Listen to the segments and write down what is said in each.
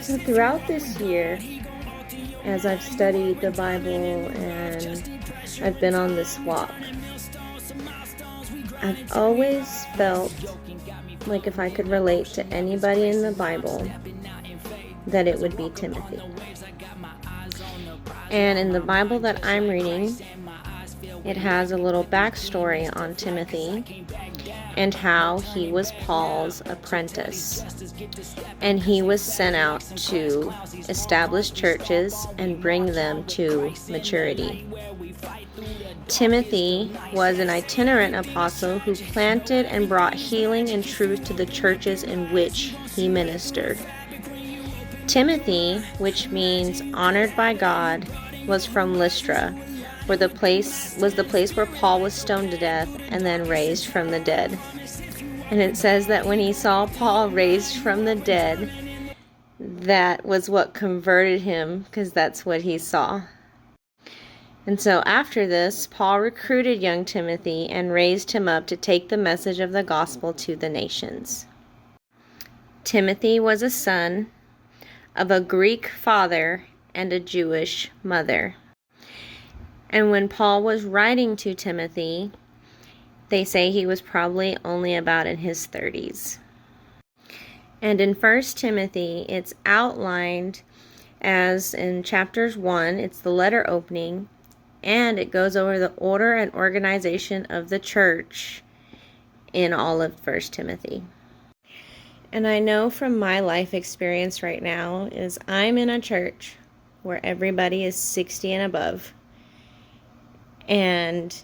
So throughout this year, as I've studied the Bible and I've been on this walk, I've always felt like if I could relate to anybody in the Bible, that it would be Timothy. And in the Bible that I'm reading, it has a little backstory on Timothy and how he was Paul's apprentice. And he was sent out to establish churches and bring them to maturity. Timothy was an itinerant apostle who planted and brought healing and truth to the churches in which he ministered. Timothy, which means honored by God, was from Lystra, where the place where Paul was stoned to death and then raised from the dead. And it says that when he saw Paul raised from the dead, that was what converted him, because that's what he saw. And so after this, Paul recruited young Timothy and raised him up to take the message of the gospel to the nations. Timothy was a son of a Greek father and a Jewish mother. And when Paul was writing to Timothy, they say he was probably only about in his 30s. And in 1 Timothy, it's outlined as in chapters 1, it's the letter opening, and it goes over the order and organization of the church in all of 1 Timothy. And I know from my life experience right now is I'm in a church where everybody is 60 and above. And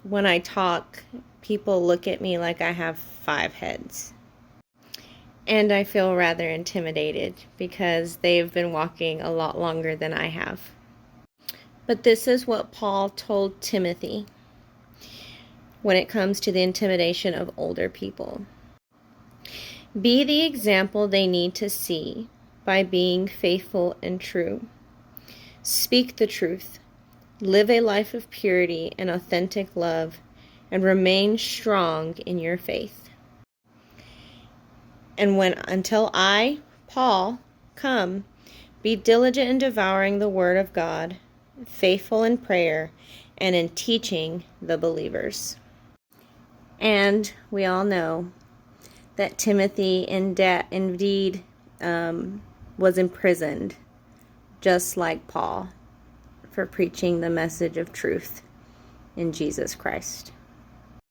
when I talk, people look at me like I have 5 heads. And I feel rather intimidated because they've been walking a lot longer than I have. But this is what Paul told Timothy when it comes to the intimidation of older people. Be the example they need to see by being faithful and true. Speak the truth. Live a life of purity and authentic love, and remain strong in your faith. And until I, Paul, come, be diligent in devouring the word of God, faithful in prayer, and in teaching the believers. And we all know that Timothy indeed was imprisoned, just like Paul, for preaching the message of truth in Jesus Christ.